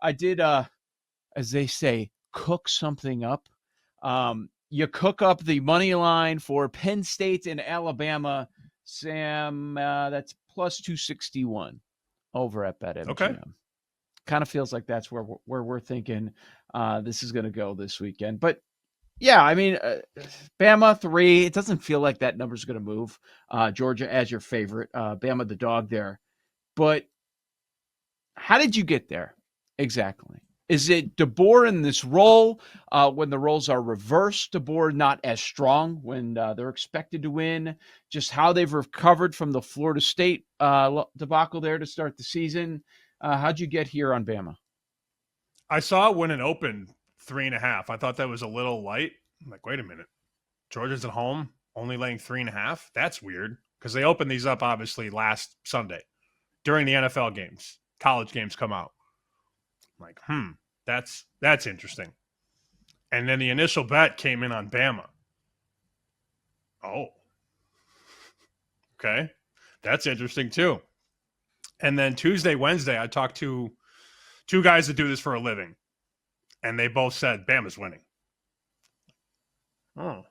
I did, as they say, cook something up. You cook up the money line for Penn State and Alabama. Sam, that's plus 261 over at Okay. BetMGM. Kind of feels like that's where we're thinking this is going to go this weekend. But yeah, I mean, Bama 3. It doesn't feel like that number's going to move. Georgia as your favorite. Bama the dog there. But how did you get there exactly? Is it DeBoer in this role when the roles are reversed? DeBoer not as strong when they're expected to win. Just how they've recovered from the Florida State debacle there to start the season. How'd you get here on Bama? I saw it when it opened 3.5. I thought that was a little light. I'm like, wait a minute. Georgia's at home, only laying 3.5. That's weird because they opened these up obviously last Sunday during the NFL games. College games come out. I'm like, that's interesting. And then the initial bet came in on Bama. Oh, okay. That's interesting too. And then Tuesday, Wednesday, I talked to two guys that do this for a living, and they both said Bama's winning. Oh,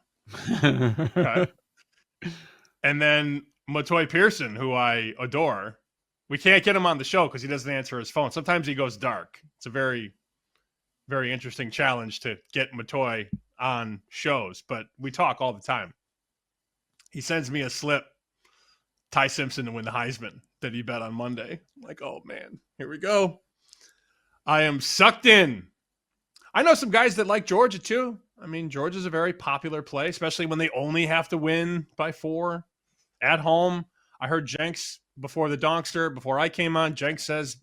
okay. And then Matoy Pearson, who I adore, we can't get him on the show because he doesn't answer his phone. Sometimes he goes dark. It's a very, very interesting challenge to get Matoy on shows, but we talk all the time. He sends me a slip, Ty Simpson to win the Heisman that he bet on Monday. I'm like, oh man, here we go. I am sucked in. I know some guys that like Georgia too. I mean, Georgia's a very popular play, especially when they only have to win by 4 at home. I heard Jenks before the Donkster, before I came on, Jenks says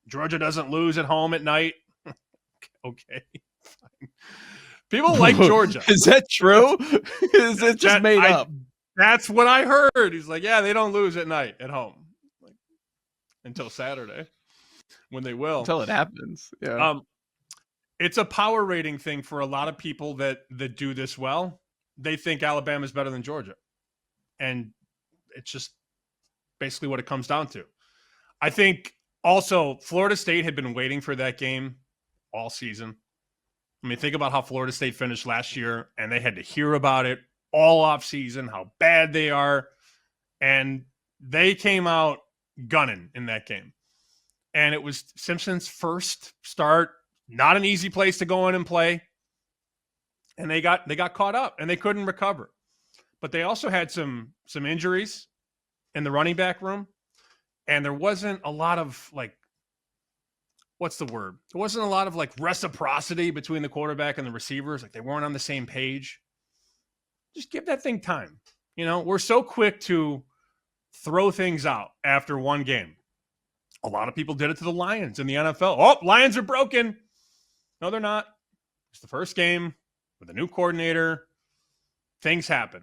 Georgia doesn't lose at home at night. Okay, fine. People like Georgia. Is that true? Is it just made up? That's what I heard. He's like, yeah, they don't lose at night at home. Like, until Saturday when they will. Until it happens. Yeah. It's a power rating thing for a lot of people that do this well. They think Alabama's better than Georgia. And it's just basically what it comes down to. I think also Florida State had been waiting for that game all season. I mean, think about how Florida State finished last year, and they had to hear about it all off season, how bad they are. And they came out gunning in that game. And it was Simpson's first start. Not an easy place to go in and play. And they got caught up and they couldn't recover. But they also had some injuries in the running back room. And there wasn't a lot of what's the word? There wasn't a lot of reciprocity between the quarterback and the receivers. Like they weren't on the same page. Just give that thing time. You know, we're so quick to throw things out after one game. A lot of people did it to the Lions in the NFL. Oh, Lions are broken. No, they're not. It's the first game with a new coordinator. Things happen.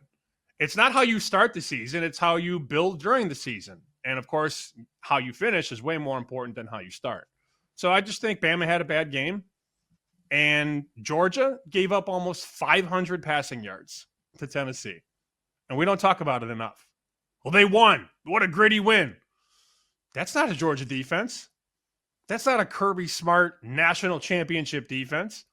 It's not how you start the season. It's how you build during the season. And, of course, how you finish is way more important than how you start. So I just think Bama had a bad game. And Georgia gave up almost 500 passing yards to Tennessee. And we don't talk about it enough. Well, they won. What a gritty win. That's not a Georgia defense. That's not a Kirby Smart national championship defense.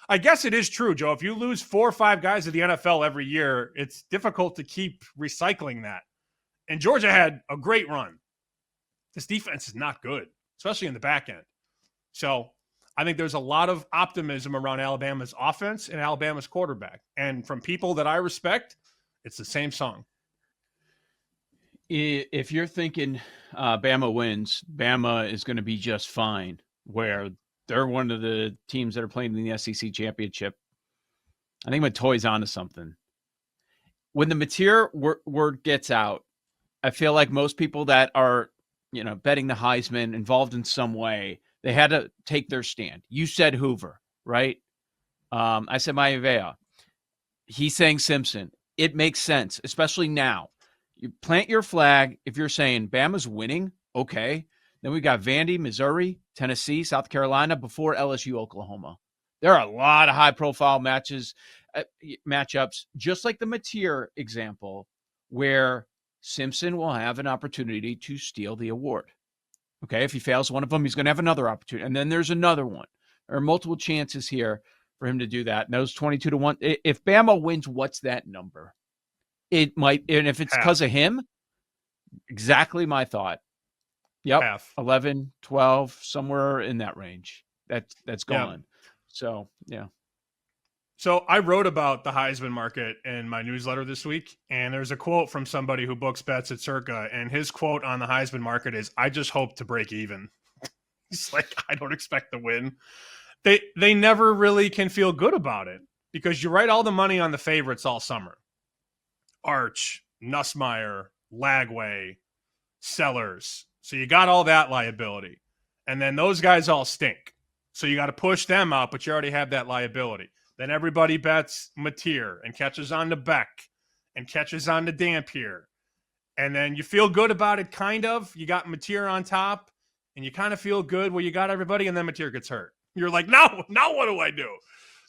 I guess it is true, Joe. If you lose 4 or 5 guys of the NFL every year, it's difficult to keep recycling that. And Georgia had a great run. This defense is not good, especially in the back end. So I think there's a lot of optimism around Alabama's offense and Alabama's quarterback. And from people that I respect, it's the same song. If you're thinking Bama wins, Bama is going to be just fine, where they're one of the teams that are playing in the SEC championship. I think Matoy's onto something. When the material word gets out, I feel like most people that are, betting the Heisman, involved in some way, they had to take their stand. You said Hoover, right? I said Maivea. He's saying Simpson. It makes sense, especially now. You plant your flag if you're saying Bama's winning, okay. Then we got Vandy, Missouri, Tennessee, South Carolina before LSU, Oklahoma. There are a lot of high-profile matchups, just like the Mateer example, where Simpson will have an opportunity to steal the award. Okay, if he fails one of them, he's going to have another opportunity. And then there's another one. There are multiple chances here for him to do that. And those 22-1. If Bama wins, what's that number? It might, and if it's because of him, exactly my thought. Yep. Half. 11, 12, somewhere in that range. That's going. Yeah. So, yeah. So I wrote about the Heisman market in my newsletter this week, and there's a quote from somebody who books bets at Circa, and his quote on the Heisman market is, "I just hope to break even." He's like, I don't expect to win. They never really can feel good about it because you write all the money on the favorites all summer. Arch, Nussmeier, Lagway, Sellers. So you got all that liability. And then those guys all stink. So you got to push them out, but you already have that liability. Then everybody bets Mateer and catches on to Beck and catches on to Dampier. And then you feel good about it, kind of. You got Mateer on top, and you kind of feel good where you got everybody, and then Mateer gets hurt. You're like, now what do I do?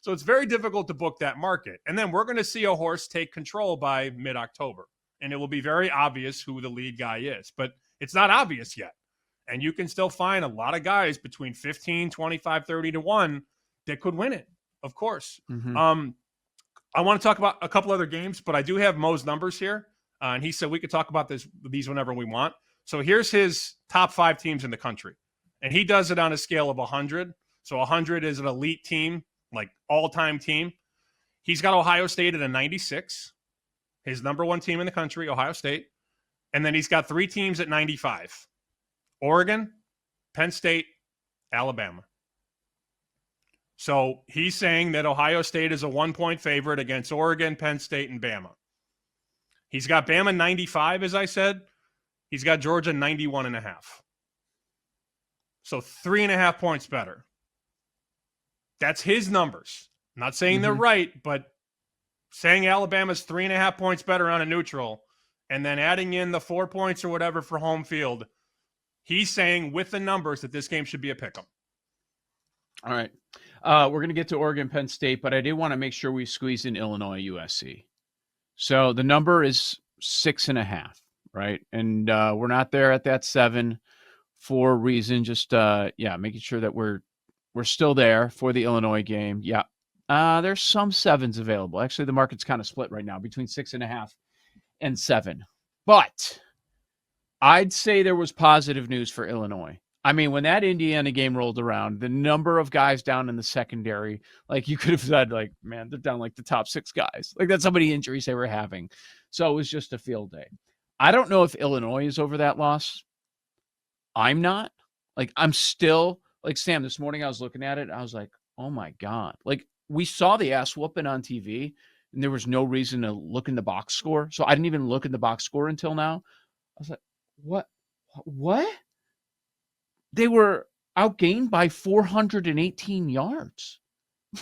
So it's very difficult to book that market. And then we're going to see a horse take control by mid-October. And it will be very obvious who the lead guy is. But it's not obvious yet. And you can still find a lot of guys between 15, 25, 30 to 1 that could win it. Of course. Mm-hmm. I want to talk about a couple other games, but I do have Mo's numbers here. And he said we could talk about these whenever we want. So here's his top 5 teams in the country. And he does it on a scale of 100. So 100 is an elite team, like all-time team. He's got Ohio State at a 96. His number 1 team in the country, Ohio State. And then he's got 3 teams at 95. Oregon, Penn State, Alabama. So he's saying that Ohio State is a 1-point favorite against Oregon, Penn State, and Bama. He's got Bama 95, as I said. He's got Georgia 91.5. So 3.5 points better. That's his numbers. I'm not saying they're right, but saying Alabama's 3.5 points better on a neutral and then adding in the 4 points or whatever for home field, he's saying with the numbers that this game should be a pick'em. All right. We're going to get to Oregon, Penn State, but I did want to make sure we squeeze in Illinois, USC. So the number is 6.5, right? And we're not there at that 7 for a reason. Just, making sure that we're still there for the Illinois game. Yeah. There's some 7s available. Actually, the market's kind of split right now between 6.5 and 7. But I'd say there was positive news for Illinois. I mean, when that Indiana game rolled around, the number of guys down in the secondary, like you could have said, like, man, they're down like the top 6 guys. Like that's how many injuries they were having. So it was just a field day. I don't know if Illinois is over that loss. I'm not. Like, I'm still, like Sam, this morning I was looking at it. I was like, oh my God. Like we saw the ass whooping on TV and there was no reason to look in the box score. So I didn't even look in the box score until now. I was like, what? They were outgained by 418 yards.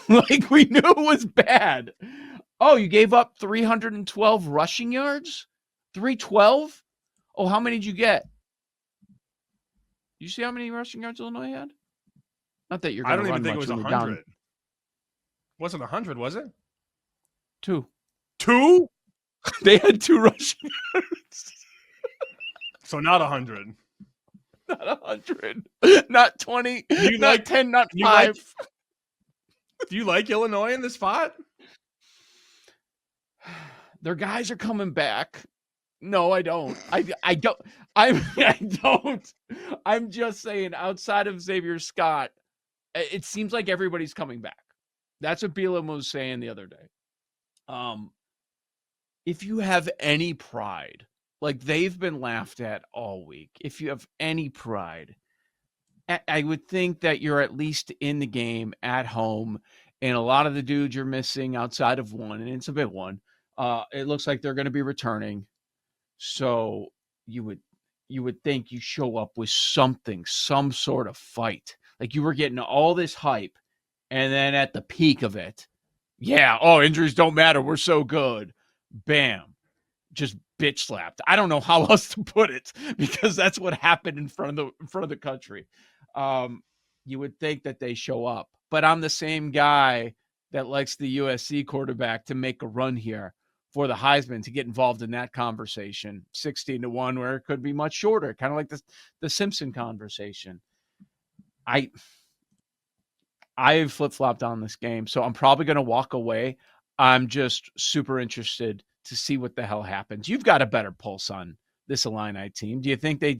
Like we knew it was bad. Oh, you gave up 312 rushing yards? 312? Oh, how many did you get? You see how many rushing yards Illinois had? Not that you're going to run much. I don't even think it was 100. It wasn't 100, was it? 2. 2? They had 2 rushing yards. So not 100. Not 100. Not 20. Not 10, not 5. Do you like Illinois in this spot? Their guys are coming back. No, I don't. I don't. I don't. I'm just saying, outside of Xavier Scott, it seems like everybody's coming back. That's what Bielema was saying the other day. If you have any pride, like they've been laughed at all week, if you have any pride, I would think that you're at least in the game at home, and a lot of the dudes you're missing outside of one, and it's a big one. It looks like they're going to be returning. So you would think you show up with something, some sort of fight. Like you were getting all this hype, and then at the peak of it, injuries don't matter. We're so good. Bam. Just bitch slapped. I don't know how else to put it because that's what happened in front of the country. You would think that they show up, but I'm the same guy that likes the USC quarterback to make a run here for the Heisman to get involved in that conversation, 16-1, where it could be much shorter, kind of like the Simpson conversation. I've flip-flopped on this game, so I'm probably going to walk away. I'm just super interested to see what the hell happens. You've got a better pulse on this Illini team. Do you think they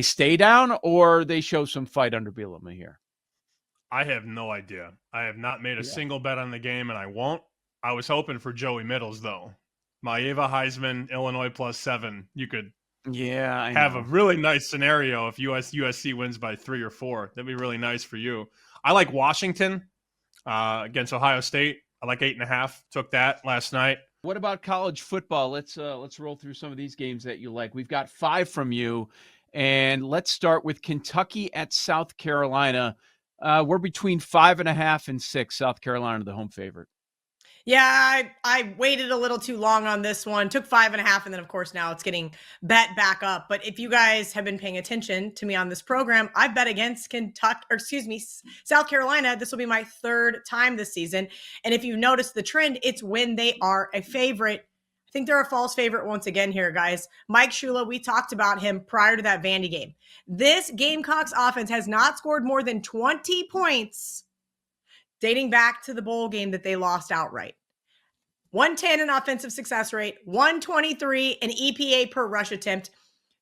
stay down, or they show some fight under Bielema here? I have no idea. I have not made a single bet on the game, and I won't. I was hoping for Joey Middles, though. Maeva Heisman, Illinois +7. You could have a really nice scenario if USC wins by 3 or 4. That'd be really nice for you. I like Washington against Ohio State. I like 8.5. Took that last night. What about college football? Let's roll through some of these games that you like. We've got 5 from you, and let's start with Kentucky at South Carolina. We're between 5.5 and 6. South Carolina, the home favorite. Yeah, I waited a little too long on this one. Took 5.5, and then of course now it's getting bet back up. But if you guys have been paying attention to me on this program, I bet against South Carolina. This will be my 3rd time this season. And if you notice the trend, it's when they are a favorite. I think they're a false favorite once again here, guys. Mike Shula, we talked about him prior to that Vandy game. This Gamecocks offense has not scored more than 20 points dating back to the bowl game that they lost outright. 110 in offensive success rate, 123 in EPA per rush attempt.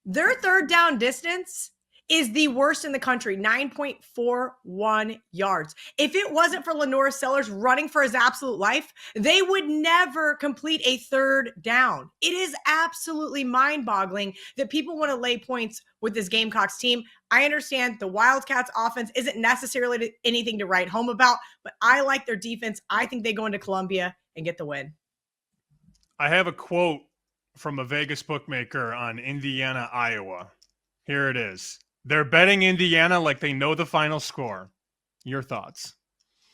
Their third down distance is the worst in the country, 9.41 yards. If it wasn't for Lenora Sellers running for his absolute life, they would never complete a third down. It is absolutely mind-boggling that people want to lay points with this Gamecocks team. I understand the Wildcats offense isn't necessarily anything to write home about, but I like their defense. I think they go into Columbia and get the win. I have a quote from a Vegas bookmaker on Indiana, Iowa. Here it is. They're betting Indiana like they know the final score. Your thoughts?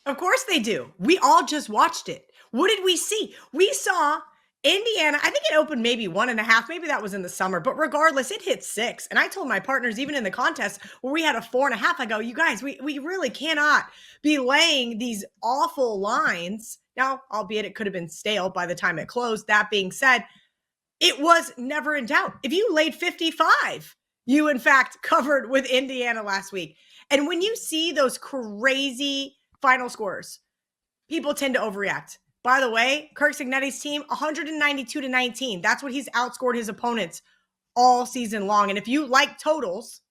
Of course they do. We all just watched it. What did we see? We saw Indiana, I think it opened maybe 1.5. Maybe that was in the summer. But regardless, it hit 6. And I told my partners, even in the contest where we had a 4.5, I go, you guys, we really cannot be laying these awful lines. Now, albeit it could have been stale by the time it closed. That being said, it was never in doubt. If you laid 55, you, in fact, covered with Indiana last week. And when you see those crazy final scores, people tend to overreact. By the way, Kirk Cignetti's team, 192-19. That's what he's outscored his opponents all season long. And if you like totals,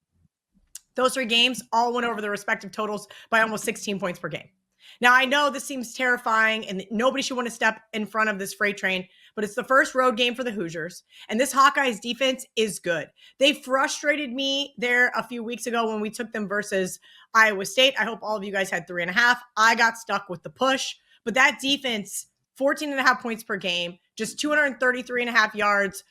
those 3 games all went over their respective totals by almost 16 points per game. Now, I know this seems terrifying and nobody should want to step in front of this freight train, but it's the first road game for the Hoosiers, and this Hawkeyes defense is good. They frustrated me there a few weeks ago when we took them versus Iowa State. I hope all of you guys had 3.5. I got stuck with the push, but that defense, 14.5 points per game, just 233.5 yards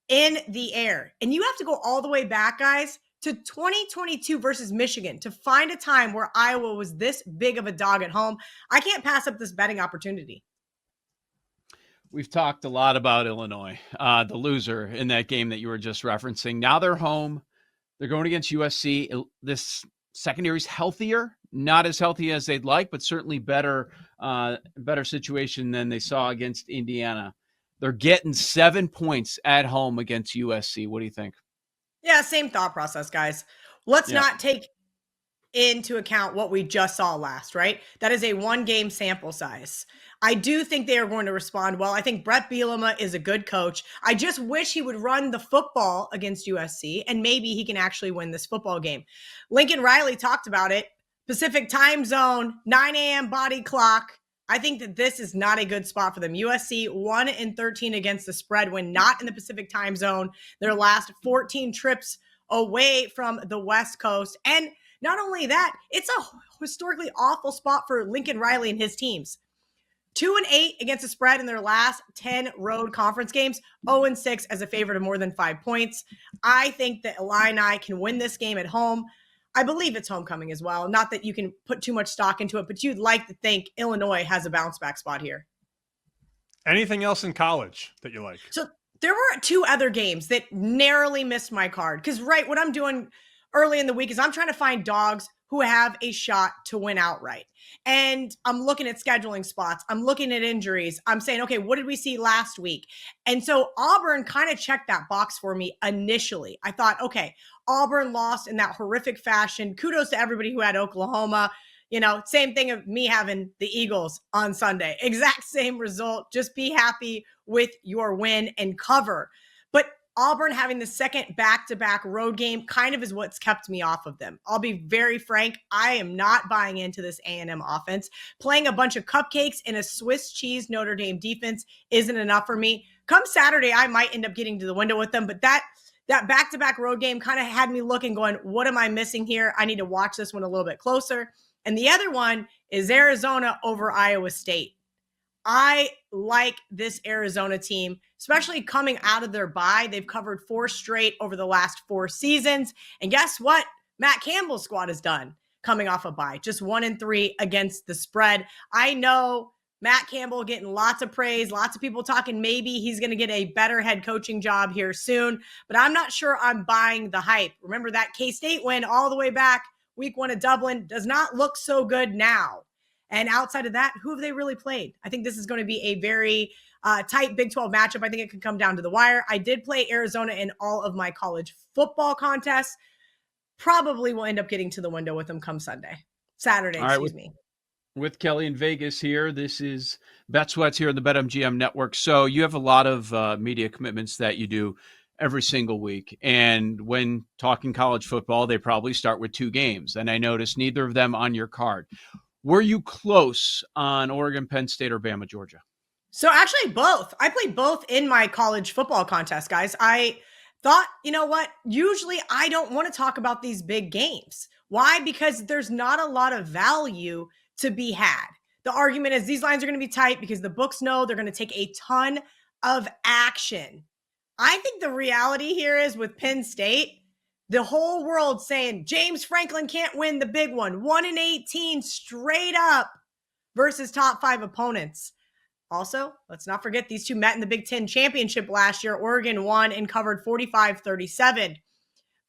in the air. And you have to go all the way back, guys, to 2022 versus Michigan to find a time where Iowa was this big of a dog at home. I can't pass up this betting opportunity. We've talked a lot about Illinois, the loser in that game that you were just referencing. Now they're home. They're going against USC. This secondary's healthier, not as healthy as they'd like, but certainly better situation than they saw against Indiana. They're getting 7 points at home against USC. What do you think? Yeah, same thought process, guys. Let's not take into account what we just saw last, right? That is a 1-game sample size. I do think they are going to respond well. I think Brett Bielema is a good coach. I just wish he would run the football against USC, and maybe he can actually win this football game. Lincoln Riley talked about it. Pacific time zone, 9 a.m. body clock. I think that this is not a good spot for them. USC 1-13 against the spread when not in the Pacific time zone. Their last 14 trips away from the West Coast. And not only that, it's a historically awful spot for Lincoln Riley and his teams. 2-8 against the spread in their last 10 road conference games. 0-6 as a favorite of more than 5 points. I think that Illini can win this game at home. I believe it's homecoming as well. Not that you can put too much stock into it, but you'd like to think Illinois has a bounce back spot here. Anything else in college that you like? So there were 2 other games that narrowly missed my card. Because, right, what I'm doing early in the week is I'm trying to find dogs who have a shot to win outright. And I'm looking at scheduling spots. I'm looking at injuries. I'm saying, okay, what did we see last week? And so Auburn kind of checked that box for me initially. I thought, okay, Auburn lost in that horrific fashion. Kudos to everybody who had Oklahoma. Same thing of me having the Eagles on Sunday. Exact same result. Just be happy with your win and cover. But Auburn having the second back-to-back road game kind of is what's kept me off of them. I'll be very frank. I am not buying into this A&M offense. Playing a bunch of cupcakes in a Swiss cheese Notre Dame defense isn't enough for me. Come Saturday, I might end up getting to the window with them, but that back-to-back road game kind of had me looking, going, what am I missing here? I need to watch this one a little bit closer. And the other one is Arizona over Iowa State. I like this Arizona team, especially coming out of their bye. They've covered 4 straight over the last 4 seasons. And guess what? Matt Campbell's squad has done coming off a bye, just 1-3 against the spread. I know Matt Campbell getting lots of praise, lots of people talking maybe he's going to get a better head coaching job here soon, but I'm not sure I'm buying the hype. Remember that K-State win all the way back week 1 at Dublin does not look so good now. And outside of that, who have they really played? I think this is going to be a very tight Big 12 matchup. I think it could come down to the wire. I did play Arizona in all of my college football contests. Probably will end up getting to the window with them come Saturday, excuse me. With Kelly in Vegas here, this is Bet Sweats here on the BetMGM Network. So you have a lot of media commitments that you do every single week. And when talking college football, they probably start with 2 games. And I noticed neither of them on your card. Were you close on Oregon, Penn State, or Bama, Georgia? So actually both. I played both in my college football contest, guys. I thought, you know what? Usually I don't want to talk about these big games. Why? Because there's not a lot of value to be had. The argument is these lines are going to be tight because the books know they're going to take a ton of action. I think the reality here is with Penn State, the whole world saying James Franklin can't win the big one. 1-18 straight up versus top 5 opponents. Also, let's not forget these two met in the Big Ten championship last year. Oregon won and covered 45-37.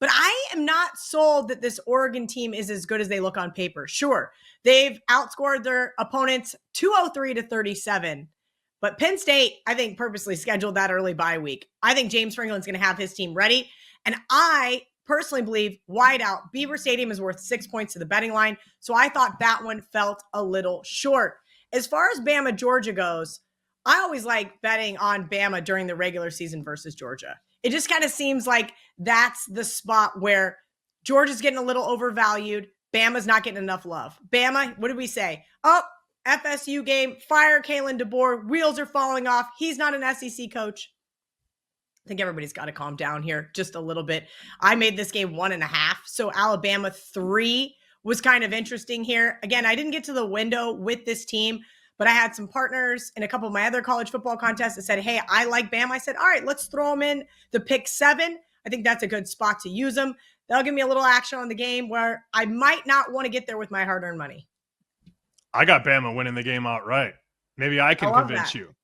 But I am not sold that this Oregon team is as good as they look on paper. Sure, they've outscored their opponents 203-37. But Penn State, I think, purposely scheduled that early bye week. I think James Franklin's going to have his team ready. And I personally believe wide out Beaver Stadium is worth 6 points to the betting line. So I thought that one felt a little short. As far as Bama, Georgia goes, I always like betting on Bama during the regular season versus Georgia. It just kind of seems like that's the spot where Georgia's getting a little overvalued. Bama's not getting enough love. Bama, what did we say? Oh, FSU game, fire Kalen DeBoer, wheels are falling off. He's not an SEC coach. I think everybody's got to calm down here just a little bit. I made this game 1.5. So Alabama 3 was kind of interesting here. Again, I didn't get to the window with this team, but I had some partners in a couple of my other college football contests that said, hey, I like Bama. I said, all right, let's throw them in the pick 7. I think that's a good spot to use them. That'll give me a little action on the game where I might not want to get there with my hard-earned money. I got Bama winning the game outright. Maybe I can convince you.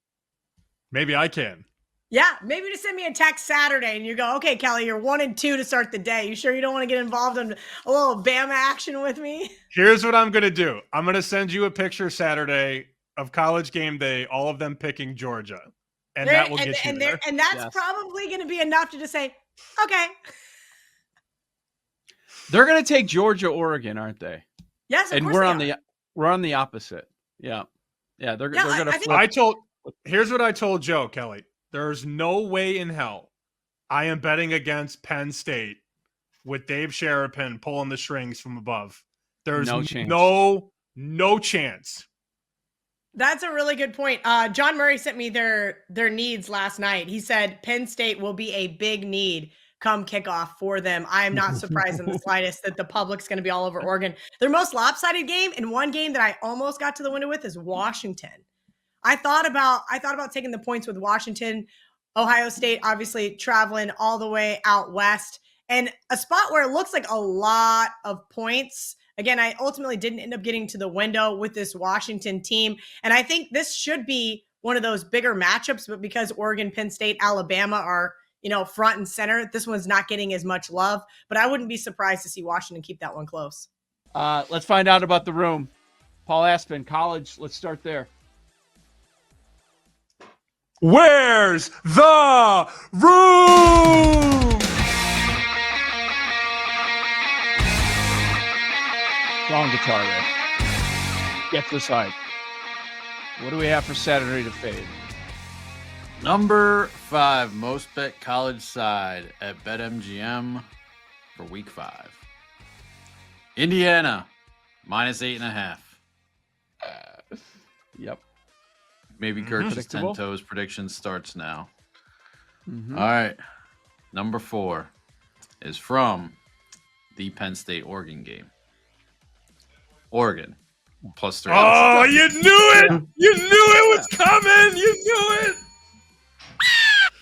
Maybe I can. Yeah, maybe just send me a text Saturday and you go, okay, Kelly, you're 1-2 to start the day. You sure you don't want to get involved in a little Bama action with me? Here's what I'm going to do. I'm going to send you a picture Saturday of college game day, all of them picking Georgia. And that will get you there. And that's probably going to be enough to just say, okay. They're going to take Georgia, Oregon, aren't they? Yes, of and course we're on the opposite. Yeah. Yeah, they're going to flip. Here's what I told Joe, Kelly. There's no way in hell I am betting against Penn State with Dave Sherapin pulling the strings from above. There's no chance. That's a really good point. John Murray sent me their needs last night. He said Penn State will be a big need come kickoff for them. I am not surprised in the slightest that the public's going to be all over Oregon. Their most lopsided game, and one game that I almost got to the window with, is Washington. I thought about taking the points with Washington. Ohio State obviously traveling all the way out west, and a spot where it looks like a lot of points. Again, I ultimately didn't end up getting to the window with this Washington team, and I think this should be one of those bigger matchups, but because Oregon, Penn State, Alabama are, front and center, this one's not getting as much love, but I wouldn't be surprised to see Washington keep that one close. Let's find out about the room. Paul Aspen, college. Let's start there. Where's the room? Strong guitar riff. Get this hype. What do we have for Saturday to fade? Number 5, most bet college side at BetMGM for week 5. Indiana, -8.5. Yep. Maybe Kurt's Predictable. 10 toes prediction starts now. Mm-hmm. All right. Number 4 is from the Penn State Oregon game. Oregon, +3. Oh, you knew it! You knew it was coming! You knew it!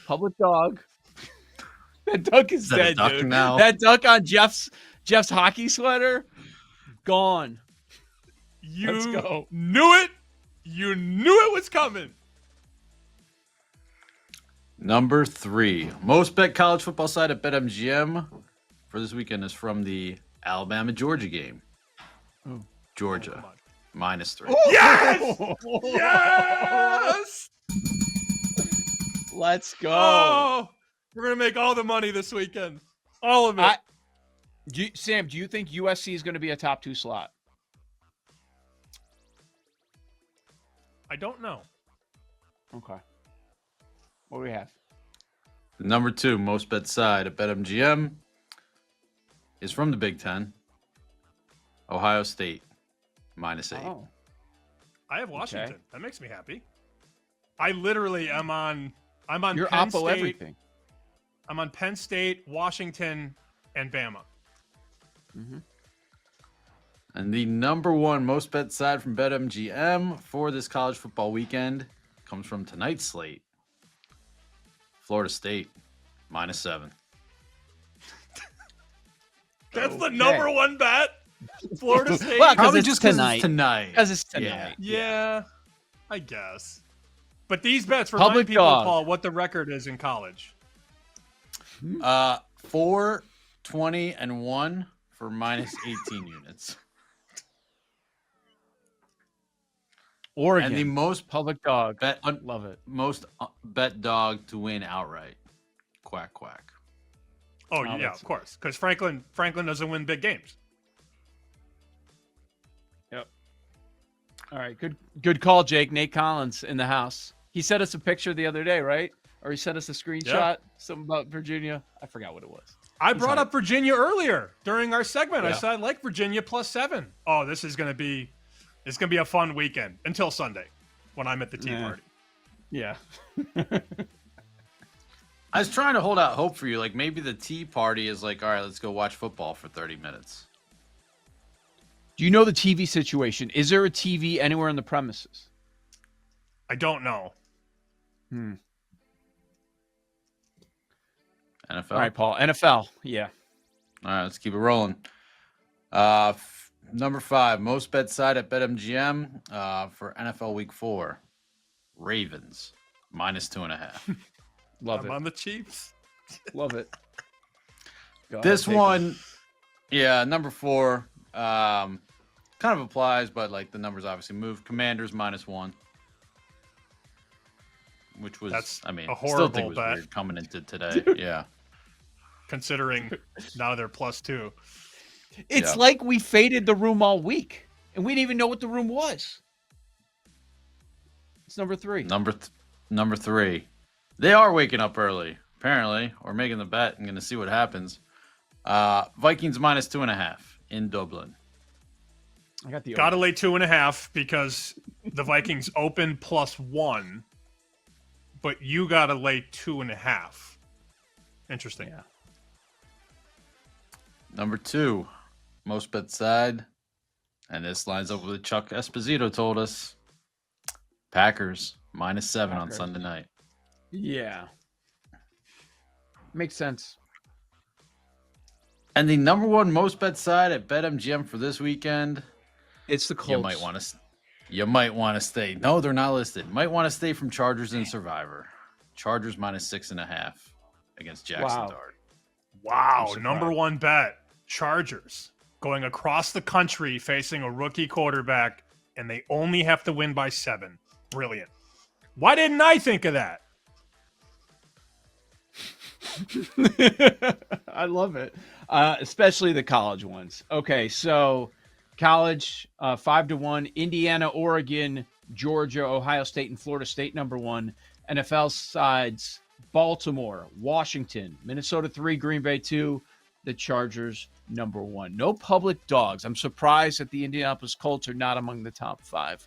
Public dog. That duck is that a dead, duck dude. now? That duck on Jeff's hockey sweater, gone. Let's You go. knew it! You knew it was coming! Number 3, most bet college football side at BetMGM for this weekend is from the Alabama-Georgia game. Oh. Georgia, come on. -3. Yes! Yes! Let's go. Oh, we're going to make all the money this weekend. All of it. Sam, do you think USC is going to be a top 2 slot? I don't know. Okay. What do we have? Number 2, most bet side at BetMGM is from the Big Ten. Ohio State, -8. Oh. I have Washington. Okay. That makes me happy. I literally am on. I'm on. You're Penn oppo State. everything. I'm on Penn State, Washington, and Bama. Mm-hmm. And the number 1 most bet side from BetMGM for this college football weekend comes from tonight's slate. Florida State, -7. That's the number 1 bet. Florida State. Well, Probably it's just because tonight. it's tonight. Because it's tonight. Yeah, I guess. But these bets Public remind people, dog. Paul, what the record is in college. 4, 20, and 1 for -18 units. Oregon. And the most public dog. bet Love it. most bet dog to win outright. Quack quack. Oh, Oh, yeah, that's- of course. Because Franklin doesn't win big games. Yep. All right. Good call, Jake. Nate Collins in the house. He sent us a picture the other day, right? Or he sent us a screenshot. Something about Virginia. I forgot what it was. I brought up Virginia earlier during our segment. I Yeah. said I like Virginia +7. Oh, this is gonna be a fun weekend until Sunday when I'm at the tea Yeah. party. Yeah. I was trying to hold out hope for you. Like maybe the tea party is like, all right, let's go watch football for 30 minutes. Do you know the TV situation? Is there a TV anywhere on the premises? I don't know. NFL. All right, Paul. NFL. Yeah. All right, let's keep it rolling. Number 5, most bet side at BetMGM for NFL Week 4. Ravens, -2.5. Love I'm it. on the Chiefs. Love it. Go This ahead, take one, yeah, number 4, kind of applies, but like the numbers obviously move. Commanders -1, which was, That's I mean, a still think horrible it was bet. weird coming into today. Yeah. Considering now they're +2. it. It's Yeah. like we faded the room all week, and we didn't even know what the room was. It's number 3. Number 3. They are waking up early, apparently, or making the bet. I'm going to see what happens. Vikings -2.5 in Dublin. I got the Gotta lay 2.5 because the Vikings open +1, but you gotta lay 2.5. Interesting. Yeah. Number 2, most bet side, and this lines up with what Chuck Esposito told us. Packers -7 on Packers. Sunday night. Yeah. Makes sense. And the number 1 most bet side at BetMGM for this weekend, It's the Colts. you might want to stay. No, they're not listed. Might want to stay from Chargers and Survivor. Chargers -6.5 against Jackson Wow. Dart. Wow, surprised. number 1 bet. Chargers. going across the country facing a rookie quarterback, and they only have to win by 7. Brilliant. Why didn't I think of that? I love it, especially the college ones. Okay, so college 5-1, Indiana, Oregon, Georgia, Ohio State, and Florida State number 1. NFL sides: Baltimore, Washington, Minnesota 3, Green Bay 2, the Chargers number 1. No public dogs. I'm surprised that the Indianapolis Colts are not among the top 5.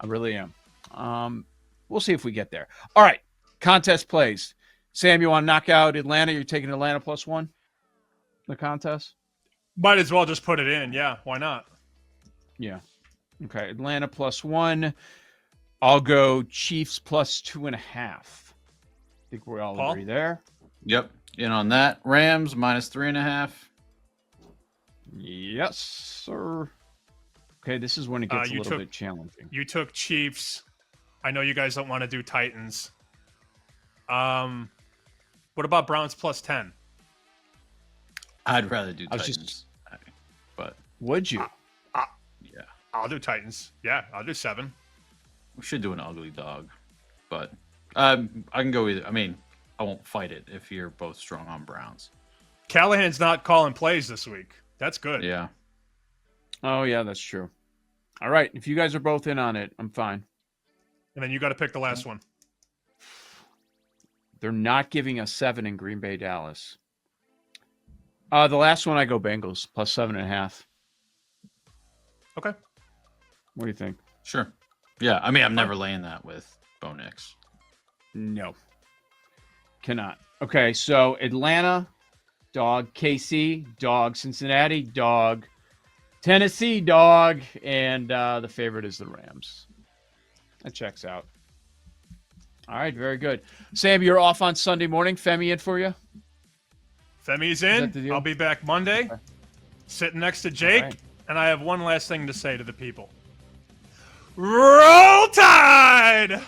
I really am. We'll see if we get there. All right, contest plays. Sam, you want to knock out Atlanta? You're taking Atlanta +1, the contest? Might as well just put it in. Yeah, why not? Yeah. Okay, Atlanta +1. I'll go Chiefs +2.5. I think we all Paul? agree there. Yep. In on that. Rams -3.5. Yes, sir. Okay, this is when it gets a little bit challenging. You took Chiefs. I know you guys don't want to do Titans. What about Browns +10? I'd rather do I was Titans. But Would you? yeah, I'll do Titans. Yeah, I'll do 7. we should do an ugly dog. But I can go either. I mean, I won't fight it if you're both strong on Browns. Callahan's not calling plays this week. That's good. Yeah. Oh, yeah, that's true. All right, if you guys are both in on it, I'm fine. And then you got to pick the last one. They're not giving us 7 in Green Bay, Dallas. The last one, I go Bengals +7.5. Okay. What do you think? Sure. Yeah. I mean, I'm never laying that with Bo Nix. No. Cannot. Okay, so Atlanta, dog. KC, dog. Cincinnati, dog. Tennessee, dog. And the favorite is the Rams. That checks out. All right, very good. Sam, you're off on Sunday morning. Femi in for you? Femi's that the in. deal? I'll be back Monday, Okay. sitting next to Jake. All right. And I have one last thing to say to the people. Roll Tide!